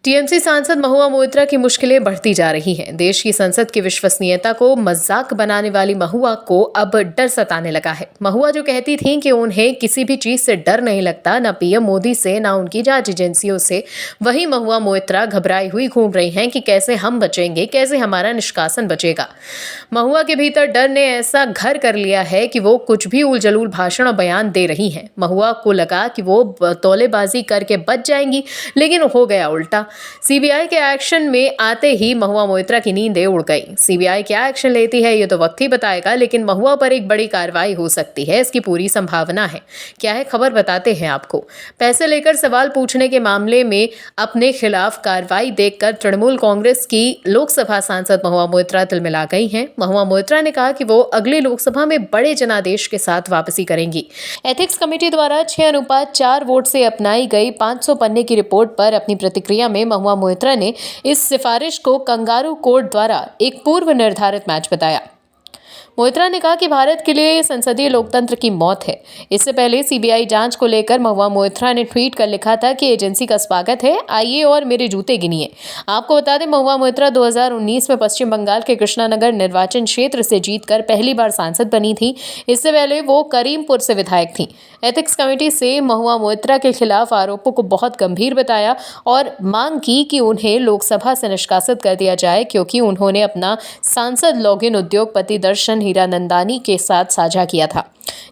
TMC सांसद महुआ मोइत्रा की मुश्किलें बढ़ती जा रही हैं। देश की संसद की विश्वसनीयता को मजाक बनाने वाली महुआ को अब डर सताने लगा है। महुआ जो कहती थीं कि उन्हें किसी भी चीज से डर नहीं लगता, ना पीएम मोदी से, ना उनकी जांच एजेंसियों से, वही महुआ मोइत्रा घबराई हुई घूम रही हैं कि कैसे हम बचेंगे, कैसे हमारा निष्कासन बचेगा। महुआ के भीतर डर ने ऐसा घर कर लिया है कि वो कुछ भी उलझुल भाषण और बयान दे रही हैं। महुआ को लगा कि वो तौलेबाजी करके बच जाएंगी, लेकिन हो गया उल्टा। सीबीआई के एक्शन में आते ही महुआ मोइत्रा की नींदें उड़ गई। सीबीआई क्या एक्शन लेती है ये तो वक्त ही बताएगा, लेकिन महुआ पर एक बड़ी कार्रवाई हो सकती है, इसकी पूरी संभावना है। क्या है खबर बताते हैं आपको। पैसे लेकर सवाल पूछने के मामले में अपने खिलाफ कार्रवाई देखकर तृणमूल कांग्रेस की लोकसभा सांसद महुआ मोइत्रा तिलमिला गई हैं। महुआ मोइत्रा ने कहा कि वो अगली लोकसभा में बड़े जनादेश के साथ वापसी करेंगी। एथिक्स कमेटी द्वारा 6:4 वोट से अपनाई गई 500 पन्ने की रिपोर्ट पर अपनी प्रतिक्रिया में महुआ मोइत्रा ने इस सिफारिश को कंगारू कोर्ट द्वारा एक पूर्व निर्धारित मैच बताया। मोइत्रा ने कहा कि भारत के लिए संसदीय लोकतंत्र की मौत है। इससे पहले सीबीआई जांच को लेकर महुआ मोइत्रा ने ट्वीट कर लिखा था कि एजेंसी का स्वागत है, आइए और मेरे जूते गिनिए। आपको बता दें, महुआ मोइत्रा 2019 में पश्चिम बंगाल के कृष्णानगर निर्वाचन क्षेत्र से जीतकर पहली बार सांसद बनी थी। इससे पहले वो करीमपुर से विधायक थी। एथिक्स कमेटी से महुआ मोइत्रा के खिलाफ आरोपों को बहुत गंभीर बताया और मांग की कि उन्हें लोकसभा से निष्कासित कर दिया जाए, क्योंकि उन्होंने अपना सांसद लॉगिन उद्योगपति दर्शन हीरानंदानी के साथ साझा किया था,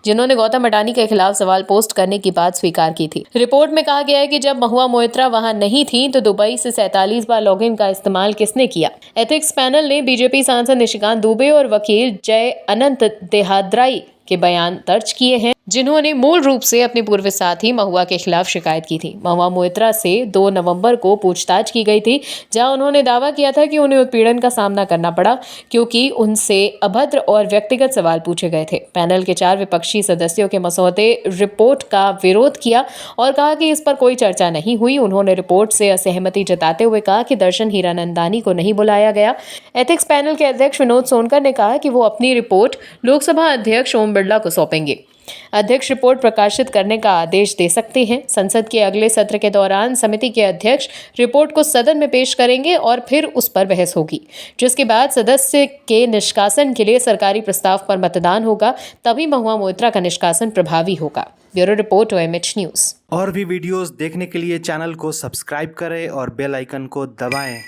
जिन्होंने गौतम अडानी के खिलाफ सवाल पोस्ट करने की बात स्वीकार की थी। रिपोर्ट में कहा गया है कि जब महुआ मोइत्रा वहां नहीं थी तो दुबई से 47 बार लॉगिन का इस्तेमाल किसने किया। एथिक्स पैनल ने बीजेपी सांसद निशिकांत दुबे और वकील जय अनंत देहाद्राई के बयान दर्ज किए हैं, जिन्होंने मूल रूप से अपने पूर्व साथी महुआ के खिलाफ शिकायत की थी। महुआ मोइत्रा से 2 नवंबर को पूछताछ की गई थी, जहां उन्होंने दावा किया था कि उन्हें उत्पीड़न का सामना करना पड़ा क्योंकि उनसे अभद्र और व्यक्तिगत सवाल पूछे गए थे। पैनल के 4 विपक्षी सदस्यों के मसौदे रिपोर्ट का विरोध किया और कहा कि इस पर कोई चर्चा नहीं हुई। उन्होंने रिपोर्ट से असहमति जताते हुए कहा कि दर्शन हीरानंदानी को नहीं बुलाया गया। एथिक्स पैनल के अध्यक्ष विनोद सोनकर ने कहा कि वो अपनी रिपोर्ट लोकसभा अध्यक्ष ओम बिरला को सौंपेंगे। अध्यक्ष रिपोर्ट प्रकाशित करने का आदेश दे सकते हैं। संसद के अगले सत्र के दौरान समिति के अध्यक्ष रिपोर्ट को सदन में पेश करेंगे और फिर उस पर बहस होगी, जिसके बाद सदस्य के निष्कासन के लिए सरकारी प्रस्ताव पर मतदान होगा। तभी महुआ मोइत्रा का निष्कासन प्रभावी होगा। Bureau report OMH news. और भी वीडियोस देखने के लिए चैनल को सब्सक्राइब करें और बेल आइकन को दबाएं।